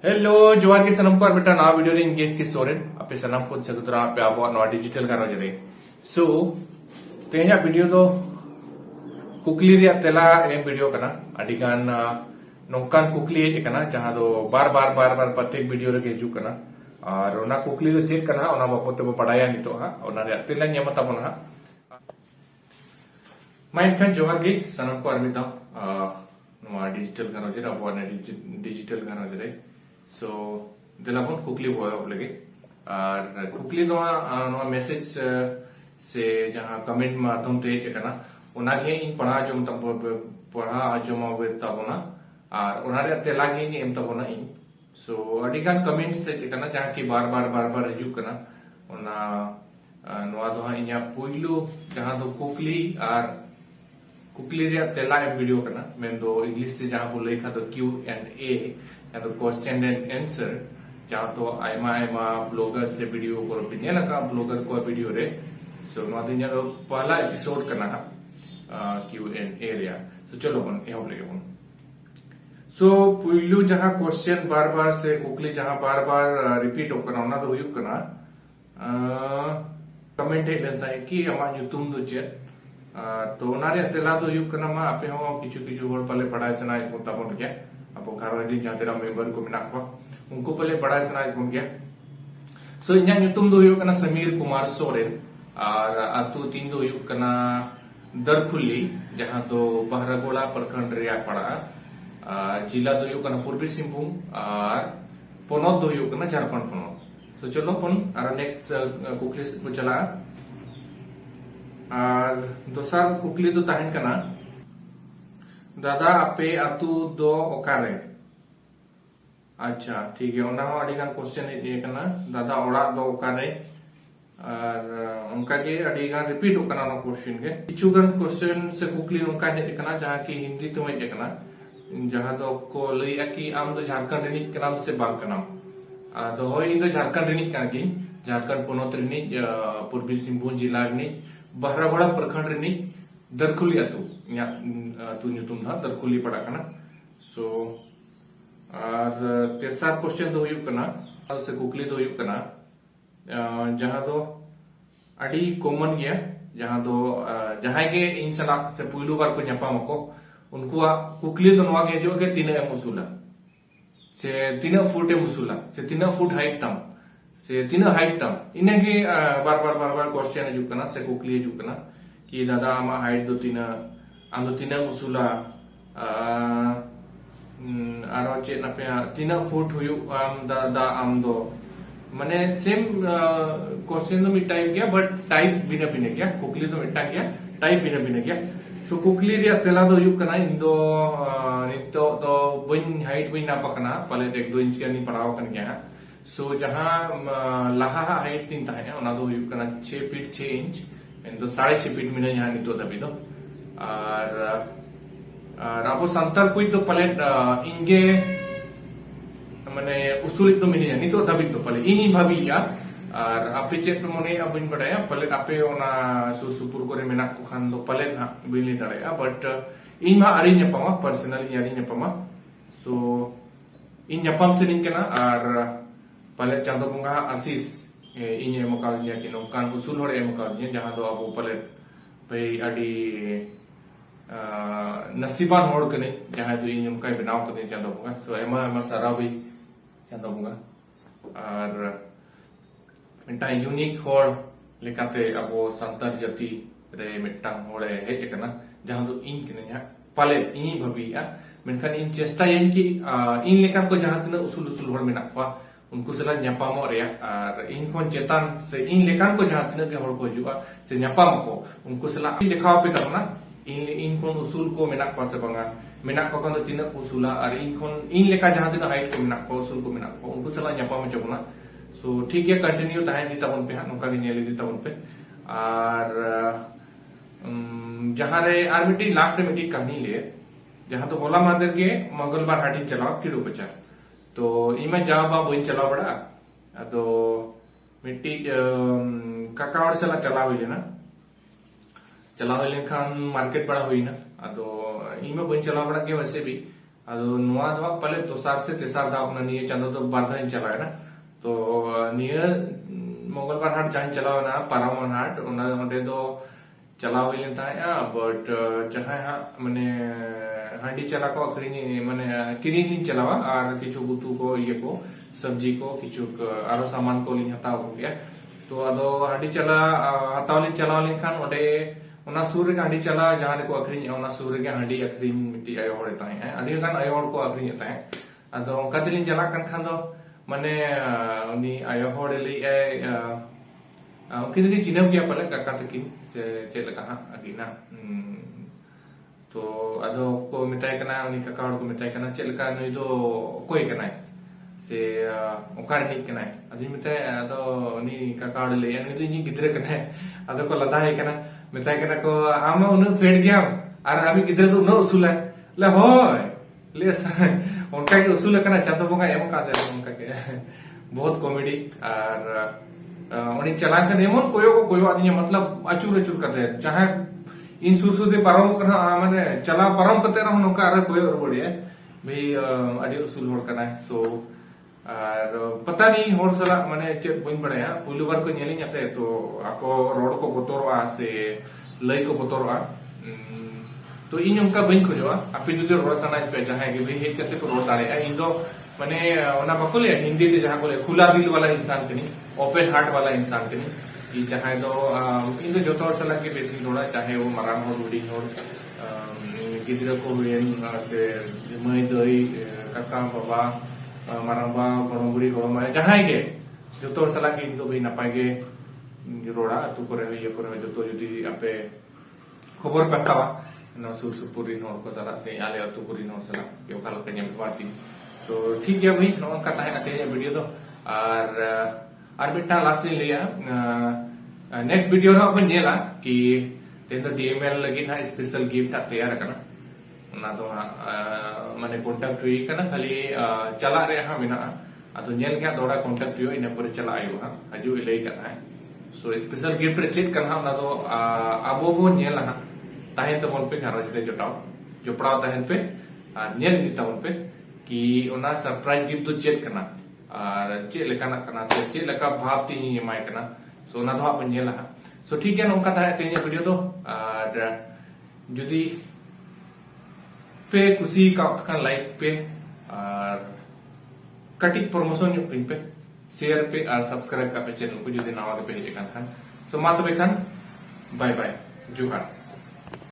hello जोहार के सनम को और बेटा नवा वीडियो रे इंगेज की सोरेन अपे सनम को सगुतरा पे आबो नवा डिजिटल गारो जरे सो तेहेnya वीडियो दो कुकली रे तेला एम वीडियो कना अडिगान नोंकान कुकली हे कना जहां दो बार बार प्रत्येक वीडियो रे हिजु कना और ओना कुकली दो चेक कना ओना बाबत ते पढ़ाया नितो हा ओना रे तेला ᱧᱮᱢ ᱛᱟᱵᱚᱱ हा माइन खान जोहार के सनम को अरमिता नवा डिजिटल गारो जरे अब डिजिटल गारो जरे सो दिलाबन कुकली बोया लगे और कुकली दो मैसेज से जहां कमेंट माध्यम ते कना उनागे इन पढ़ा जम तब पढ़ा जम ताबोना और उनारे तेलागे एम ताबोना इन सो अडिगान कमेंट्स से कना जहां की बार हिजु कना उना नवा दो इnya पुइलु जहां दो कुकली और कुकली रे तेला एम वीडियो कना मेन दो इंग्लिश से जहां बोले खा तो Q&A या तो क्वेश्चन एंड आंसर जहां तो आयमा ब्लॉगर से वीडियो को पिने लगा ब्लॉगर को वीडियो रे सो नो दिन जो पहला एपिसोड करना Q&A रे सो चलो बन एहब लगे बन सो पुइलु जहां क्वेश्चन बार से कुकली जहां बार रिपीट होकना ओना दो हुयुक कना कमेंट हे लेता है कि अमा ᱧᱩᱛᱩᱢ दो चे तो ओनारे तेला दो हुयुक कना मा आपे हो किछु होर पले पढ़ाई सनाय को ताबन गया अब घरवाली जहां तेरा मेंबर को मिना को उनको पहले पढ़ाई सनाय को गया सो इnya ᱧᱩᱛᱩᱢ दो हुयुक कना समीर कुमार सोरेन और अतु तीन दो हुयुक कना दरखुली जहां तो बहरागोड़ा प्रखंड रे पड़ा जिला दो हुयुक कना पूर्वी सिंहभूम और पोनोत दो हुयुक कना झारखंड पोनोत सो चलो पन और नेक्स्ट कुकली को चला और दोसर कुकली तो ताहन कना दादा आपे अतु दो ओकारे अच्छा ठीक है ओना हो अडिगान क्वेश्चन हे कना दादा ओड़ा दो ओकारे और उनका के अडिगान रिपीट होकना नो क्वेश्चन के किछुगन क्वेश्चन से कुकली उनका हे कना जहां की हिंदी तो हे कना जहां दो को लइया की आम दो झारखंड रिनी कनाम से बाग कनाम दो होय इन दो झारखंड रिनी कान की झारखंड पोनोत रिनी पूर्वी सिंहभूम जिला रिनी बहरागोड़ा प्रखंड रिनी दरखुली अतु अतु ᱧᱩᱛᱩᱢ था दरखुली पड़ा कना सो और तेसर क्वेश्चन दो हुयुक कना से कुकली दो हुयुक कना जहां दो अडी कॉमन गया जहां दो जहां के इन सला से पुइलु बार को ᱧᱟᱯᱟᱢ को उनको कुकली तो नवा के जो के तीन एम उसूला से तीन फुट एम उसूला से तीन फुट हाइट तम से तीन हाइट तम इने के बार क्वेश्चन हिजुक कना से कुकली हिजुक कना कि दादा आमा हाइट दो तीन आम दो तीन उसूला आरो चे नापे तीन फुट हुयु आम दादा आम दो माने सेम क्वेश्चन तो टाइप गया बट टाइप बिना बिना गया कुकली तो मिटा गया टाइप बिना गया सो कुकली रे तेला दो हुयु कना इन दो नितो दो बइन हाइट बइन नापा कना पले 1-2 इंच के नि पढ़ाव कन गया सो जहां लाहा हाइट तीन ताहे ओना दो हुयु कना 6 फीट 6 इंच इन दो 6.5 फीट मिना यहां नितो दबी दो और अब संतर कोई तो पले इंगे माने उसूल तो मिनी नितो दबी तो पले इनी भाभी या और आपे चेक मने अब इन बडाया पले आपे ओना सुपुर करे मेना को खान दो पले ना बिली दड़ाया बट इन मा अरी ᱧᱟᱯᱟᱢᱟ पर्सनली अरी ᱧᱟᱯᱟᱢᱟ सो इन ᱧᱟᱯᱟᱢ से निन केना और पले चांदो बुंगा आशीष इन एमका दिया कि नोकान उसूल होरे एमका दिया जहां दो अब पले भाई अडी नसीबान होड़ कने जहां दो इन एमका बनाव कने चांदो बुंगा सो एमा सारा भी चांदो बुंगा और मिटा यूनिक होड़ लेकाते अब संतर जाति रे मिटांग होड़े हेज कना जहां दो इन कने पले इन भाबिया मेनखान इन चेष्टा यानी कि इन लेका को जहां तना उसूल होड़ मेना को उनको सला ᱧᱟᱯᱟᱢᱚᱜ रे और इन कोन चेतन से इन लेकान को जहां तना के होड़ को जुआ से ᱧᱟᱯᱟᱢ को उनको सला दिखाव पे तबना इन कोन उसूल को मेना को से बंगा मेना को कोन तीन उसूला और इन कोन इन लेका जहां तना हाइट को मेना को उसूल को मेना को उनको सला ᱧᱟᱯᱟᱢ चबना सो ठीक है कंटिन्यू ताहे दी तबन पे नोका के नेले दी तबन पे और जहां रे आर मिटी लास्ट में मिटी कहानी ले जहां तो होला मादर के मंगलवार हाटी चलाओ किडो बचार तो इमा जाबा बोइन चलाव बड़ा तो मिट्टी काकावड़ से चला हुई ना चला हुई खान मार्केट बड़ा हुई ना तो इमा बोइन चलाव बड़ा के वैसे भी अदो नुआ दो पहले दोसार से तेसार दाव ना निये चांदो तो बारधा इन चला है ना तो निये मंगलवार हाट जान चलाओ ना पारामन हाट उन्हें तो चला हुई लेता है बट जहाँ मैंने हांडी चला को अखरी मैंने किरीन चलावा और किचु बुतु को ये को सब्जी को किचु आरो सामान को लिंग हताव हो गया तो अदो हांडी चला हताव लिंग चलाव लिंग खान ओडे उना सूर्य का हांडी चला जहाँ को अखरी उना सूर्य के हांडी अखरी मिट्टी आयो होड़ता है अड़ी खान आयो को अखरी होता है अदो उनका दिलिंग चला खान दो मैंने उनी आयो होड़े ली उनकी चिन्ह गया पहले काका तकिन से लगा अगिना तो अदो को मिताई कना उनी काका को मिताई कना चेलका नुई दो कोई कना से ओकार नि कना अदि मिताई अदो उनी काका ले उनी तो नी गिद्रे कना अदो को लदा है कना मिताई कना को आमा उन फेड गया और अभी गिद्रे तो न उसूल है ले होय ले उनका के उसूल कना चांदो बंगा एम का दे उनका के बहुत कॉमेडी और उन्हें चला कर एमन कोयो आदि मतलब अचूर अचूर करते जहां इन सुरसुते पारम करना माने चला पारम करते रहो नोका अरे कोयो रुड़े भाई अडी उसूल होड़ करना है सो और पता नहीं होड़ सला माने चेक बन बड़ाया पुलु बार को नेलिंग से तो आको रोड को बोतरवा से लई को बोतरवा तो इन उनका बन खोजवा आपे जुदि रोड सना पे जहां के भाई हे कते को रोड दाड़े इन दो माने ओना बको ले हिंदी ते जहां को ले खुला दिल वाला इंसान कनी ओपन हार्ट वाला इंसान कनी कि चाहे तो इन तो जोतो सला के बेसिक थोड़ा चाहे वो मराम हो रूडी हो गिद्र को हुएन से मई दई काका बाबा मराबा गणबुड़ी गणमा जहां के जोतो सला के इन तो भी नपाय के रोड़ा तू करे ये करे जोतो जुदी आपे खबर पतावा ना सुर सुपुरी नोर को सला से आले अतु पुरी नोर सला यो खालो के नेम पार्टी तो ठीक है भाई नोन का ताहे आते वीडियो तो और बिट्टा लास्ट लिया नेक्स्ट वीडियो रो अपन नेला कि तेन तो डीएमएल लगी ना स्पेशल गिफ्ट तैयार करना ना तो माने कांटेक्ट हुई करना खाली चला रे हा मेना अतो नेल के दोड़ा कांटेक्ट हुई इन पर चला आयो हा हजू लई का है सो स्पेशल गिफ्ट रे चेक करना ना तो अबो बो नेला हा ताहे तो मन पे घर जते जोटाव जोपड़ाव ताहे पे नेल जिता मन पे कि ओना सरप्राइज गिफ्ट तो चेक करना और चे लेकाना करना से चे लेका भाव ती एमाय करना सो ना तो अपन नेला सो ठीक है नोका ताहे तेने वीडियो तो और जुदी पे कुसी का खान लाइक पे और कटिक प्रमोशन यो पे शेयर पे और सब्सक्राइब का पे चैनल को जुदी नवा के पे हेजे खान सो मा तो बेखान बाय बाय जुहार